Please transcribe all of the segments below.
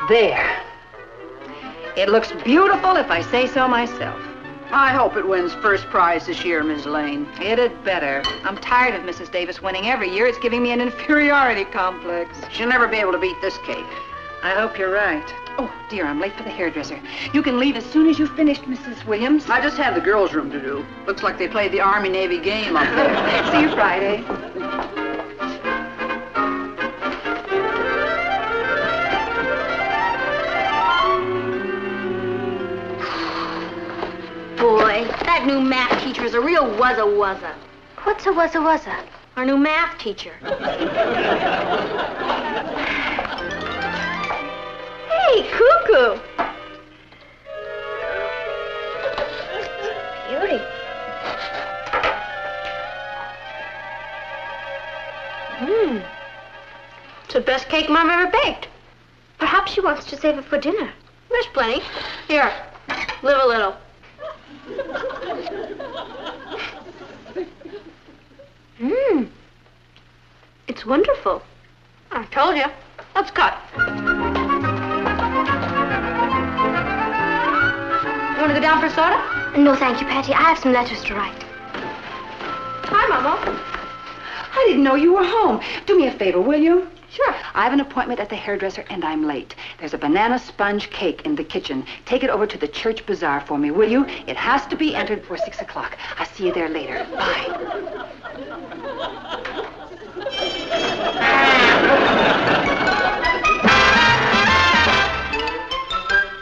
There. It looks beautiful if I say so myself. I hope it wins first prize this year, Miss Lane. It had better. I'm tired of Mrs. Davis winning every year. It's giving me an inferiority complex. She'll never be able to beat this cake. I hope you're right. Oh, dear, I'm late for the hairdresser. You can leave as soon as you've finished, Mrs. Williams. I just have the girls' room to do. Looks like they played the Army-Navy game up there. See you Friday. Boy, that new math teacher is a real wuzza-wuzza. What's a wuzza-wuzza? Our new math teacher. Hey, Cuckoo! Beauty. It's the best cake Mom ever baked. Perhaps she wants to save it for dinner. There's plenty. Here, live a little. It's wonderful. I told you. Let's cut. You want to go down for soda? No, thank you, Patty. I have some letters to write. Hi, Mama. I didn't know you were home. Do me a favor, will you? Sure. I have an appointment at the hairdresser, and I'm late. There's a banana sponge cake in the kitchen. Take it over to the church bazaar for me, will you? It has to be entered for 6 o'clock. I'll see you there later. Bye.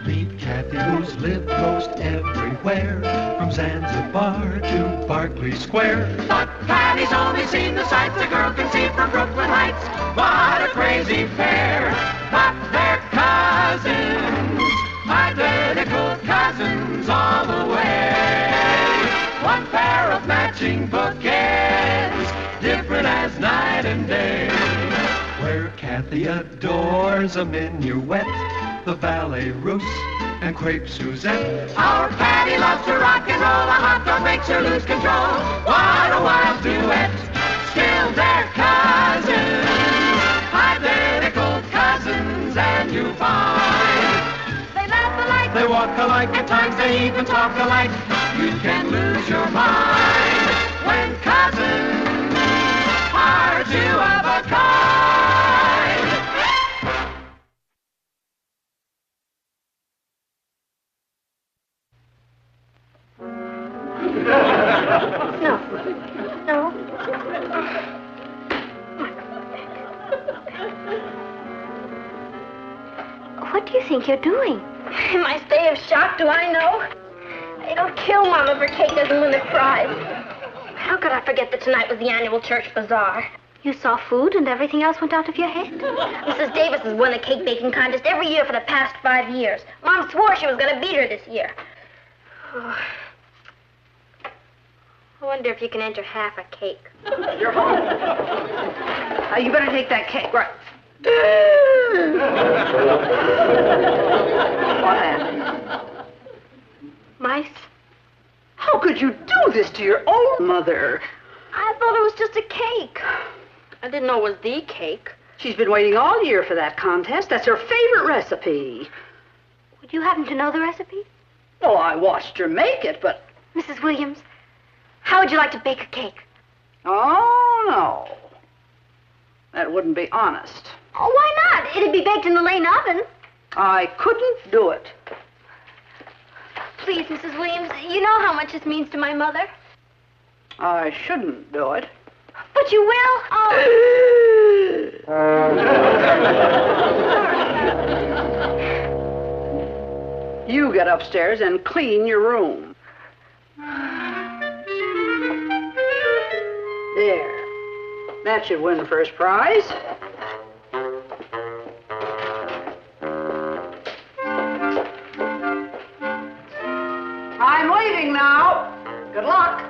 Meet Kathy, who's lived most everywhere, from Zanzibar to Berkeley Square. But Patty's only seen the sights a girl can see from Brooklyn Heights. What a crazy pair! But they're cousins, identical cousins all the way. One pair of matching bouquets, different as night and day. Where Kathy adores a minuet, the ballet russe, and crepe Suzette. Our Patty loves to rock and roll, a hot dog makes her lose control. What a wild duet, still they're cousins, identical cousins, and you find they laugh alike, they walk alike, at times they even talk alike. You can lose your mind when cousins are two of a kind. No. What do you think you're doing? In my state of shock, do I know? It'll kill Mom if her cake doesn't win the prize. How could I forget that tonight was the annual church bazaar? You saw food and everything else went out of your head? Mrs. Davis has won the cake baking contest every year for the past 5 years. Mom swore she was going to beat her this year. Oh. I wonder if you can enter half a cake. You're home. You better take that cake. Right. What happened? Mice? How could you do this to your own mother? I thought it was just a cake. I didn't know it was the cake. She's been waiting all year for that contest. That's her favorite recipe. Would you happen to know the recipe? Oh, I watched her make it, but... Mrs. Williams, how would you like to bake a cake? Oh, no. That wouldn't be honest. Oh, why not? It'd be baked in the Lane oven. I couldn't do it. Please, Mrs. Williams, you know how much this means to my mother. I shouldn't do it. But you will? Oh. You get upstairs and clean your room. There. That should win first prize. I'm leaving now. Good luck.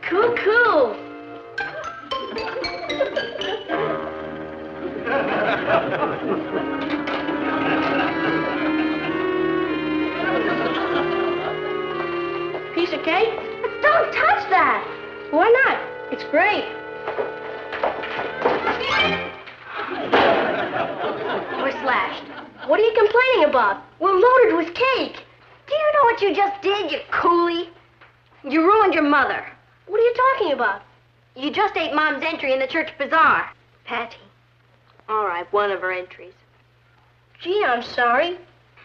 Cuckoo. Piece of cake? Don't touch that. Why not? It's great. We're slashed. What are you complaining about? We're loaded with cake. Do you know what you just did, you coolie? You ruined your mother. What are you talking about? You just ate Mom's entry in the church bazaar. Patty. All right, one of her entries. Gee, I'm sorry.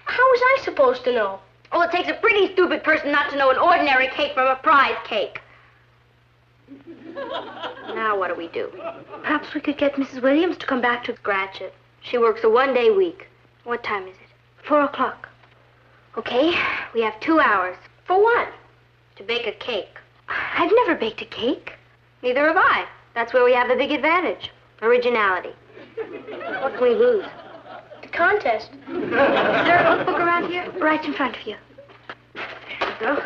How was I supposed to know? Well, it takes a pretty stupid person not to know an ordinary cake from a prize cake. Now what do we do? Perhaps we could get Mrs. Williams to come back to scratch it. She works a one-day week. What time is it? 4 o'clock. Okay, we have 2 hours. For what? To bake a cake. I've never baked a cake. Neither have I. That's where we have the big advantage. Originality. What can we lose? The contest. Is there a notebook around here? Right in front of you. There we go.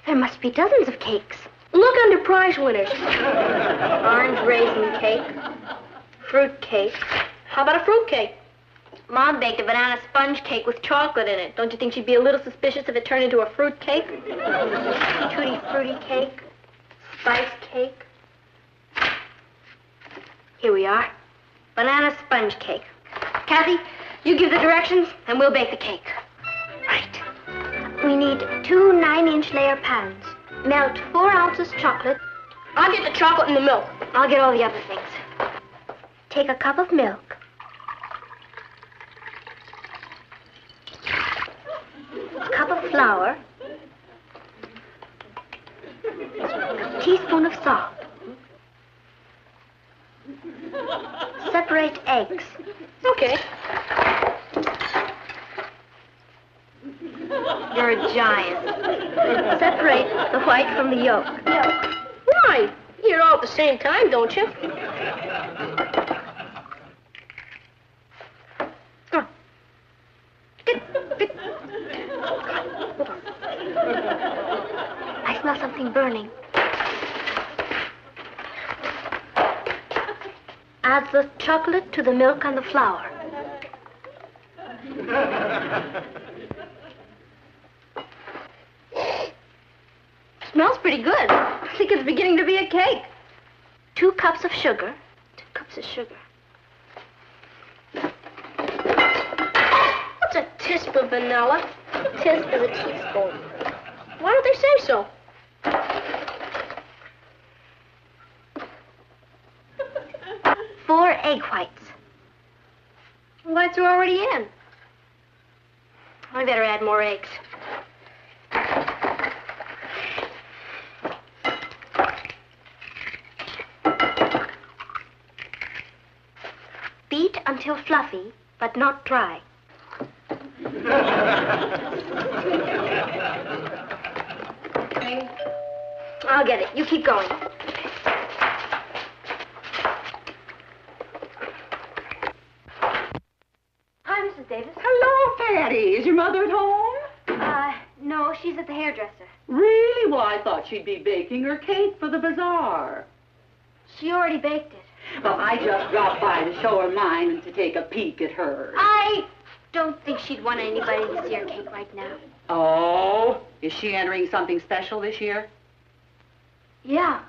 There must be dozens of cakes. Look under prize winners. Orange raisin cake. Fruit cake. How about a fruit cake? Mom baked a banana sponge cake with chocolate in it. Don't you think she'd be a little suspicious if it turned into a fruit cake? Tutti frutti cake. Spice cake. Here we are. Banana sponge cake. Kathy, you give the directions and we'll bake the cake. Right. We need 2 9-inch layer pans. Melt 4 ounces chocolate. I'll get the chocolate and the milk. I'll get all the other things. Take a cup of milk. A cup of flour. A teaspoon of salt. Separate eggs. Okay. You're a giant. Separate the white from the yolk. Yolk. Why? You eat it all at the same time, don't you? Come on. Get. I smell something burning. Add the chocolate to the milk and the flour. Smells pretty good. I think it's beginning to be a cake. 2 cups of sugar. 2 cups of sugar. What's a tisp of vanilla? A tisp is a teaspoon. Why don't they say so? Four egg whites. The whites are already in. I better add more eggs. Beat until fluffy, but not dry. I'll get it. You keep going. Hi, Mrs. Davis. Hello, Patty. Is your mother at home? No, she's at the hairdresser. Really? Well, I thought she'd be baking her cake for the bazaar. She already baked it. Well, I just dropped by to show her mine and to take a peek at hers. I don't think she'd want anybody to see her cake right now. Oh, is she entering something special this year? Yeah.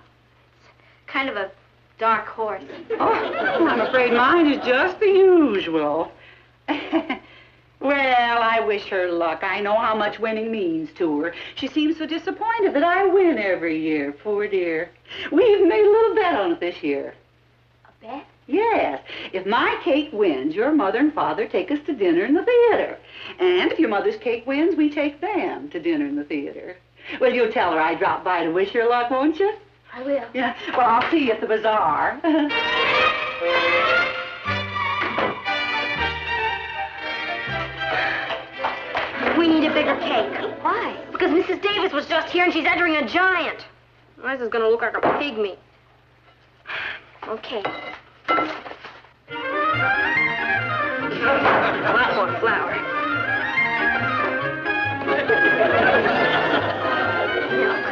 It's kind of a dark horse. Oh, I'm afraid mine is just the usual. Well, I wish her luck. I know how much winning means to her. She seems so disappointed that I win every year, poor dear. We even made a little bet on it this year. A bet? Yes. If my cake wins, your mother and father take us to dinner in the theater. And if your mother's cake wins, we take them to dinner in the theater. Well, you'll tell her I dropped by to wish her luck, won't you? I will. Yeah. Well, I'll see you at the bazaar. We need a bigger cake. Why? Because Mrs. Davis was just here and she's entering a giant. This is going to look like a pygmy. Okay. A lot more flour. Milk.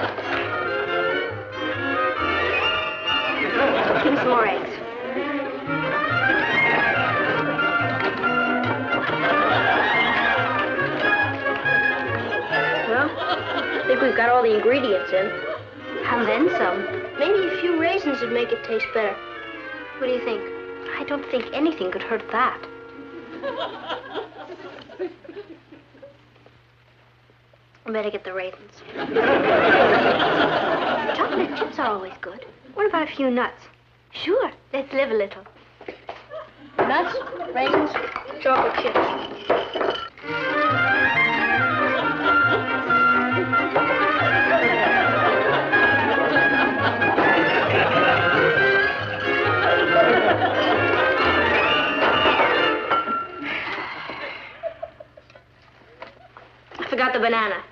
Give me some more eggs. Well, I think we we've got all the ingredients in. And then some. Maybe a few raisins would make it taste better. What do you think? I don't think anything could hurt that. I better get the raisins. Chocolate chips are always good. What about a few nuts? Sure, let's live a little. Nuts, raisins, chocolate chips. I forgot the banana.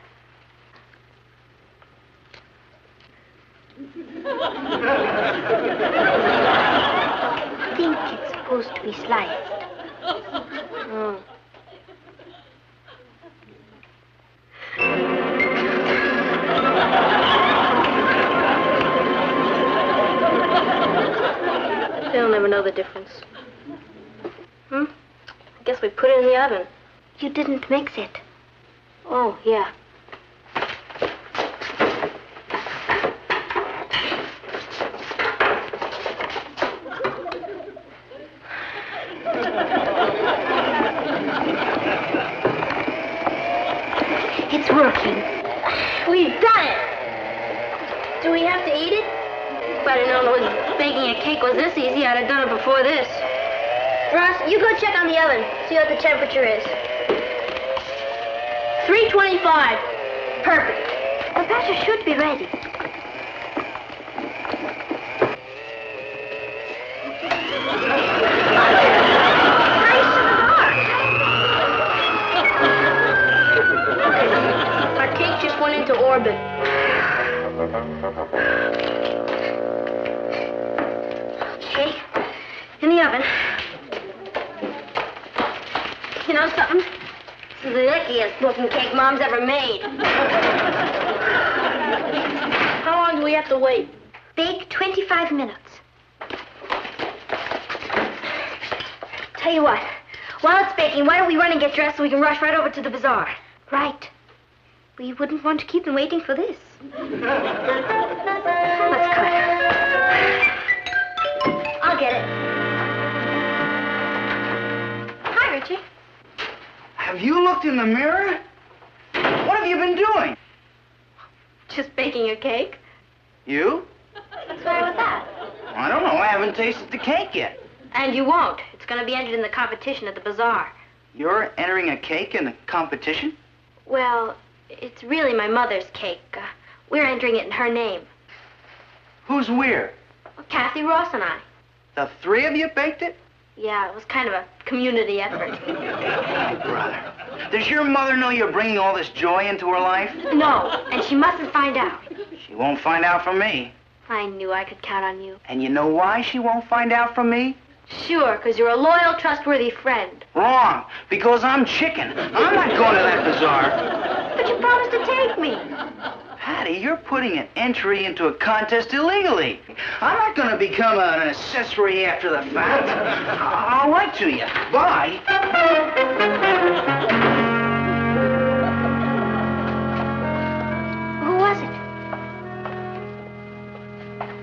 I think it's supposed to be sliced. Oh. They'll never know the difference. I guess we put it in the oven. You didn't mix it. Oh, yeah. It's working. We've done it. Do we have to eat it? If I'd have known baking a cake was this easy, I'd have done it before this. Ross, you go check on the oven. See what the temperature is. 325. Perfect. The batter should be ready. Our cake just went into orbit. Okay, in the oven. You know something? This is the lickiest looking cake Mom's ever made. How long do we have to wait? Bake 25 minutes. Tell you what, while it's baking, why don't we run and get dressed so we can rush right over to the bazaar? Right. We wouldn't want to keep them waiting for this. Let's cut. I'll get it. Hi, Richie. Have you looked in the mirror? What have you been doing? Just baking a cake. You? What's the matter with that? I don't know. I haven't tasted the cake yet. And you won't. It's going to be entered in the competition at the bazaar. You're entering a cake in the competition? Well, it's really my mother's cake. We're entering it in her name. Who's we're? Well, Kathy, Ross, and I. The three of you baked it? Yeah, it was kind of a community effort. Oh, brother. Does your mother know you're bringing all this joy into her life? No, and she mustn't find out. She won't find out from me. I knew I could count on you. And you know why she won't find out from me? Sure, because you're a loyal, trustworthy friend. Wrong, because I'm chicken. I'm not going to that bazaar. But you promised to take me. Patty, you're putting an entry into a contest illegally. I'm not going to become an accessory after the fact. I'll write to you. Bye. Who was it?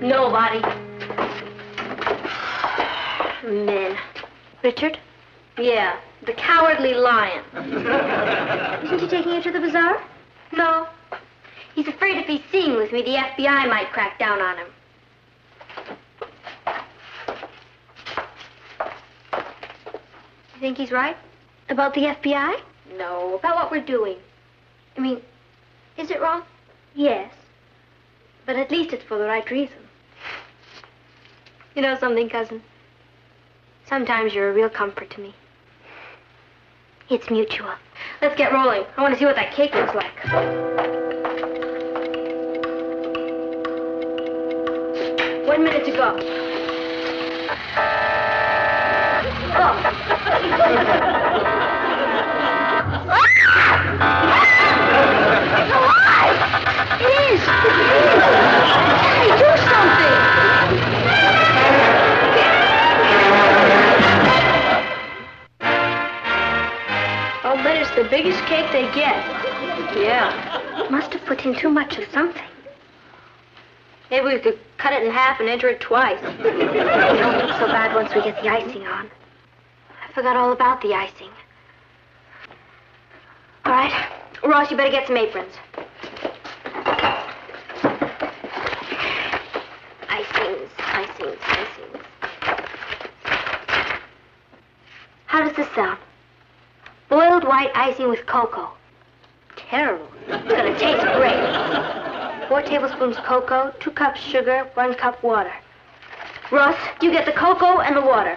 Nobody. Men. Richard? Yeah, the cowardly lion. Isn't he taking you to the bazaar? No. He's afraid if he's seen with me, the FBI might crack down on him. You think he's right? About the FBI? No, about what we're doing. I mean, is it wrong? Yes. But at least it's for the right reason. You know something, cousin? Sometimes you're a real comfort to me. It's mutual. Let's get rolling. I want to see what that cake looks like. One minute to go. Go. It's alive! It is! Hey, do something! I'll bet it's the biggest cake they get. Yeah. Must have put in too much of something. Maybe we could cut it in half and enter it twice. It won't look so bad once we get the icing on. I forgot all about the icing. All right. Ross, you better get some aprons. Icings. How does this sound? Boiled white icing with cocoa. Terrible. It's gonna taste great. 4 tablespoons cocoa, 2 cups sugar, 1 cup water. Ross, you get the cocoa and the water.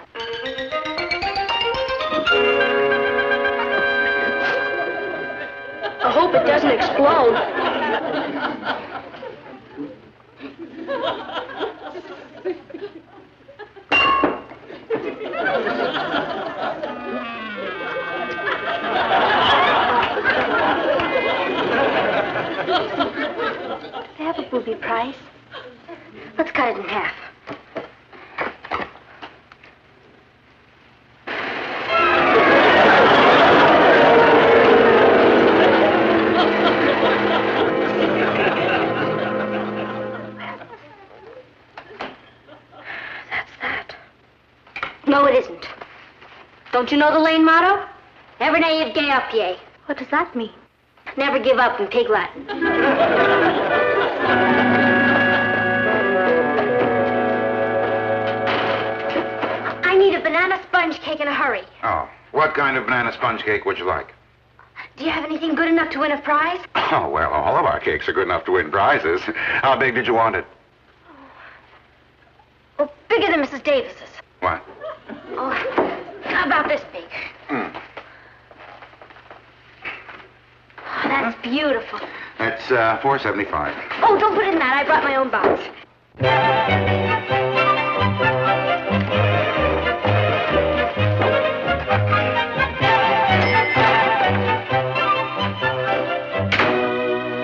I hope it doesn't explode. They have a booby prize. Let's cut it in half. That's that. No, it isn't. Don't you know the Lane motto? Never naive gay up ye. What does that mean? Never give up in Pig Latin. I need a banana sponge cake in a hurry. Oh, what kind of banana sponge cake would you like? Do you have anything good enough to win a prize? Oh, well, all of our cakes are good enough to win prizes. How big did you want it? Oh, bigger than Mrs. Davis's. What? Oh, how about this big? Hmm. Oh, that's beautiful. That's $4.75. Oh, don't put it in that. I brought my own box.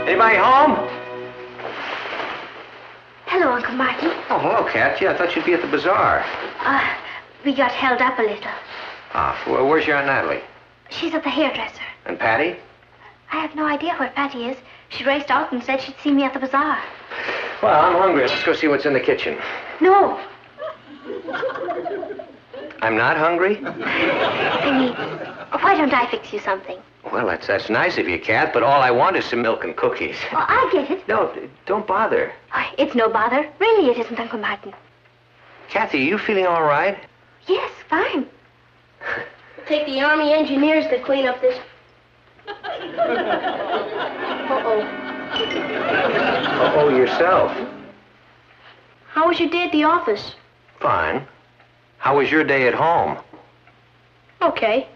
Anybody home? Hello, Uncle Martin. Oh, hello, Kat. Yeah, I thought you'd be at the bazaar. We got held up a little. Ah, well, where's your Aunt Natalie? She's at the hairdresser. And Patty? I have no idea where Patty is. She raced out and said she'd see me at the bazaar. Well, I'm hungry. Let's go see what's in the kitchen. No. I'm not hungry? I mean, why don't I fix you something? Well, that's nice of you, Kat, but all I want is some milk and cookies. Oh, I get it. No, don't bother. Oh, it's no bother. Really, it isn't, Uncle Martin. Kathy, are you feeling all right? Yes, fine. Take the Army engineers to clean up this. Uh-oh. Uh-oh, yourself. How was your day at the office? Fine. How was your day at home? Okay.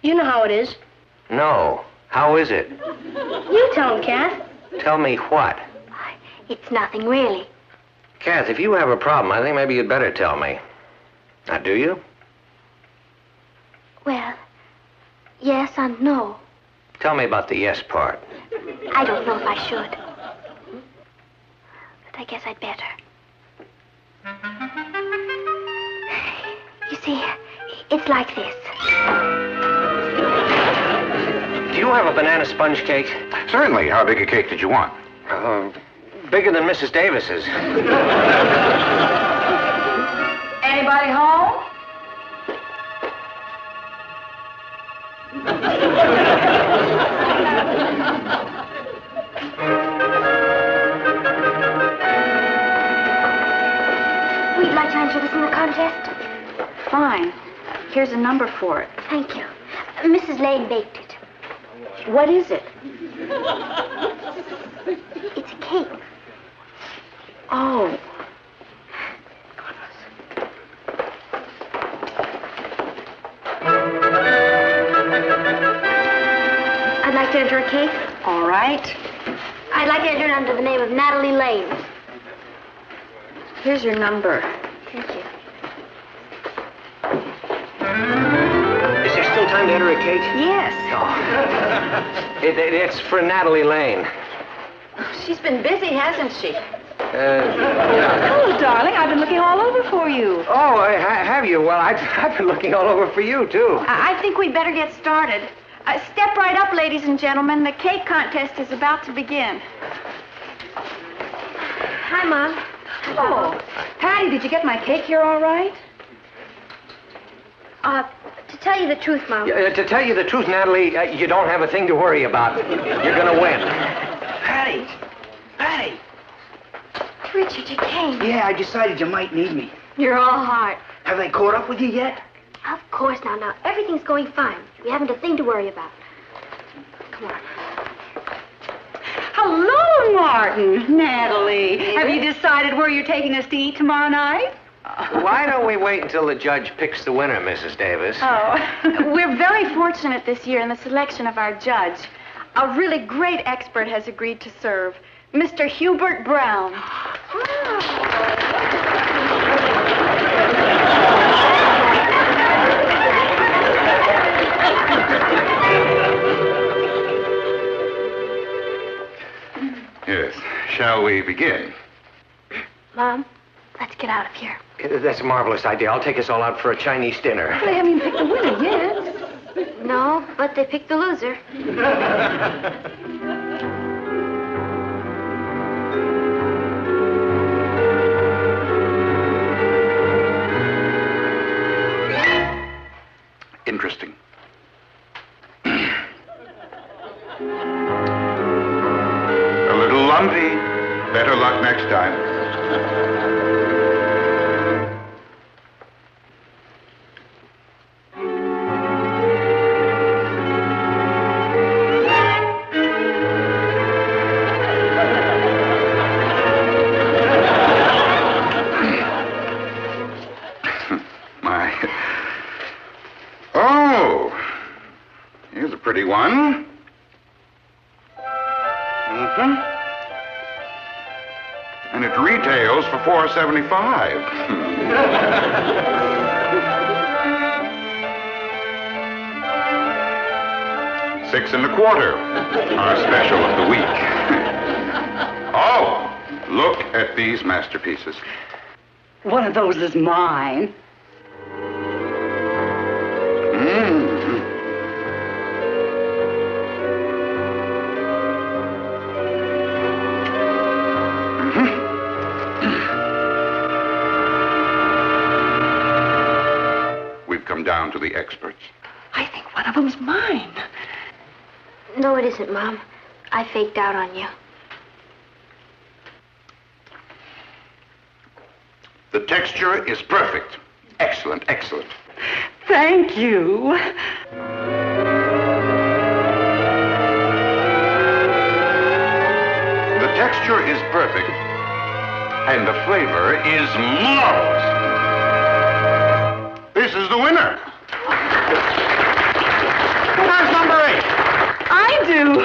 You know how it is. No. How is it? You tell him, Kath. Tell me what? It's nothing, really. Kath, if you have a problem, I think maybe you'd better tell me. Now, do you? Well, yes and no. Tell me about the yes part. I don't know if I should. But I guess I'd better. You see, it's like this. Do you have a banana sponge cake? Certainly. How big a cake did you want? Bigger than Mrs. Davis's. Anybody home? Would you like to enter this in the contest? Fine. Here's a number for it. Thank you. Mrs. Lane baked it. What is it? It's a cake. Oh. I'd like to enter a cake. All right. I'd like to enter it under the name of Natalie Lane. Here's your number. Thank you. Is there still time to enter a cake? Yes. It's for Natalie Lane. She's been busy, hasn't she? Yeah. Hello, darling. I've been looking all over for you. Oh, have you? Well, I've been looking all over for you, too. I think we'd better get started. Step right up, ladies and gentlemen. The cake contest is about to begin. Hi, Mom. Oh, Patty, did you get my cake here all right? To tell you the truth, Mom. To tell you the truth, Natalie, you don't have a thing to worry about. You're gonna win. Patty! Patty! Richard, you came. Yeah, I decided you might need me. You're all heart. Have they caught up with you yet? Of course, now. Everything's going fine. We haven't a thing to worry about. Come on. Hello, Martin. Natalie, have you decided where you're taking us to eat tomorrow night? Why don't we wait until the judge picks the winner, Mrs. Davis? We're very fortunate this year in the selection of our judge. A really great expert has agreed to serve, Mr. Hubert Brown. Yes. Shall we begin? Mom, let's get out of here. That's a marvelous idea. I'll take us all out for a Chinese dinner. They haven't even picked the winner yet. No, but they picked the loser. Interesting. A little lumpy. Better luck next time. Oh, here's a pretty one. And it retails for $4.75. $6.25. Our special of the week. Oh, look at these masterpieces. One of those is mine. We've come down to the experts. I think one of them's mine. No, it isn't, Mom. I faked out on you. The texture is perfect. Excellent, excellent. Thank you. The texture is perfect, and the flavor is marvelous. This is the winner. Who has number 8? I do.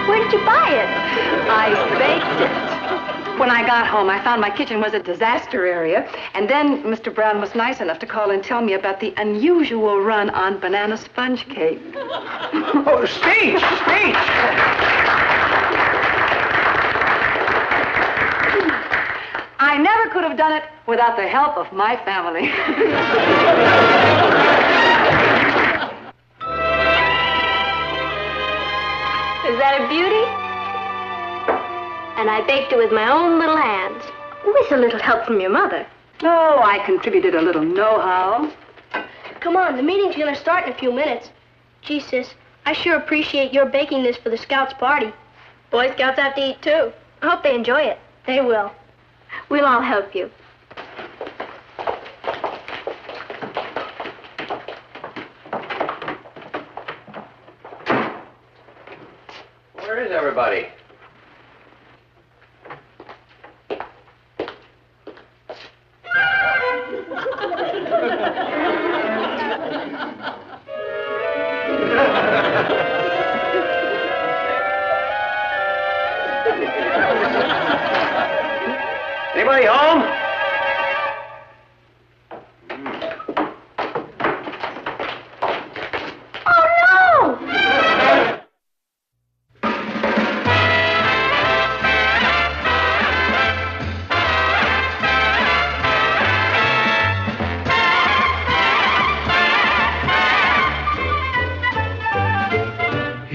Where did you buy it? I baked it. When I got home, I found my kitchen was a disaster area, and then Mr. Brown was nice enough to call and tell me about the unusual run on banana sponge cake. Oh, speech! I never could have done it without the help of my family. Is that a beauty? And I baked it with my own little hands. With a little help from your mother. Oh, I contributed a little know-how. Come on, the meeting's gonna start in a few minutes. Gee, sis, I sure appreciate your baking this for the Scouts' party. Boy Scouts have to eat, too. I hope they enjoy it. They will. We'll all help you. Where is everybody? Anybody home?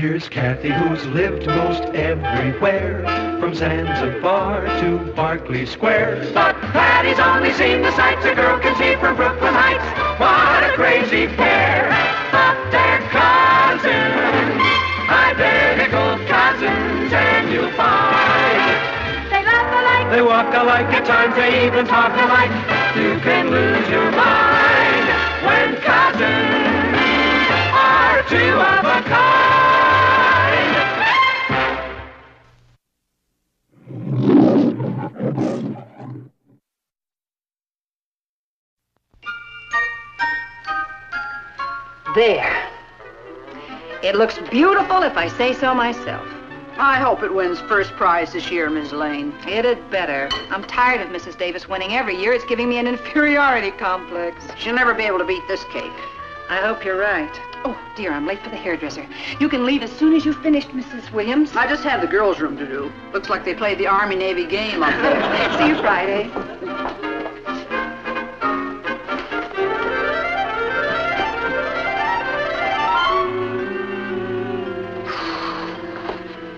Here's Kathy, who's lived most everywhere, from Zanzibar to Berkeley Square. But Patty's only seen the sights a girl can see from Brooklyn Heights. What a crazy pair, but they're cousins, identical cousins, and you'll find They laugh alike. they walk alike, at times they even talk alike. You can lose your mind when cousins are two of a kind. There. It looks beautiful if I say so myself. I hope it wins first prize this year, Miss Lane. It had better. I'm tired of Mrs. Davis winning every year. It's giving me an inferiority complex. She'll never be able to beat this cake. I hope you're right. Oh, dear, I'm late for the hairdresser. You can leave as soon as you've finished, Mrs. Williams. I just have the girls' room to do. Looks like they played the Army-Navy game up there. See you Friday.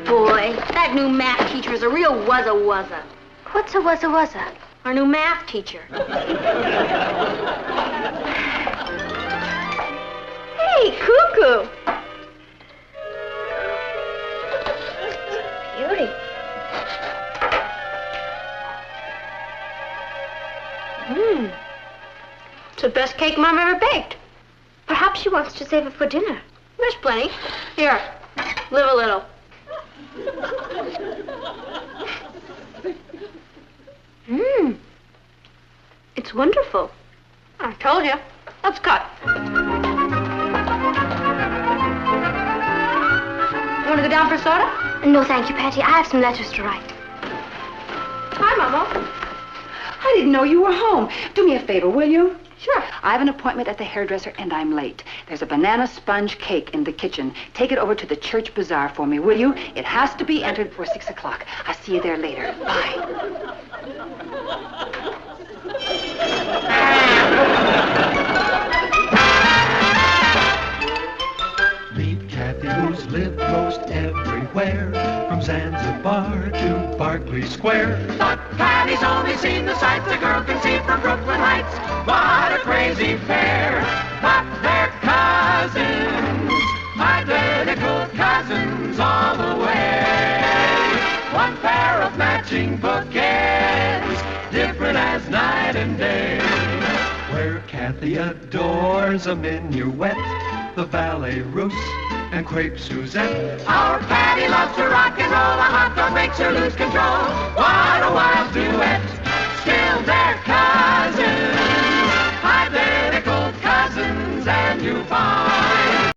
Boy, that new math teacher is a real wuzza-wuzza. What's a wuzza-wuzza? Our new math teacher. Hey, Cuckoo! Beauty. It's the best cake Mom ever baked. Perhaps she wants to save it for dinner. There's plenty. Here, live a little. It's wonderful. I told you. Let's cut. You want to go down for soda? No, thank you, Patty. I have some letters to write. Hi, Mama. I didn't know you were home. Do me a favor, will you? Sure. I have an appointment at the hairdresser, and I'm late. There's a banana sponge cake in the kitchen. Take it over to the church bazaar for me, will you? It has to be entered for 6 o'clock. I'll see you there later. Bye. Meet Kathy, who's lived most everywhere, from Zanzibar to Berkeley Square. But Patty's only seen the sights a girl can see from Brooklyn Heights. What a crazy pair, but they're cousins, identical cousins all the way. One pair of matching bookends, different as night and day. Where Kathy adores a minuet, the ballet russe, and crepe Suzette. Our Patty loves to rock and roll, a hot dog makes her lose control. What a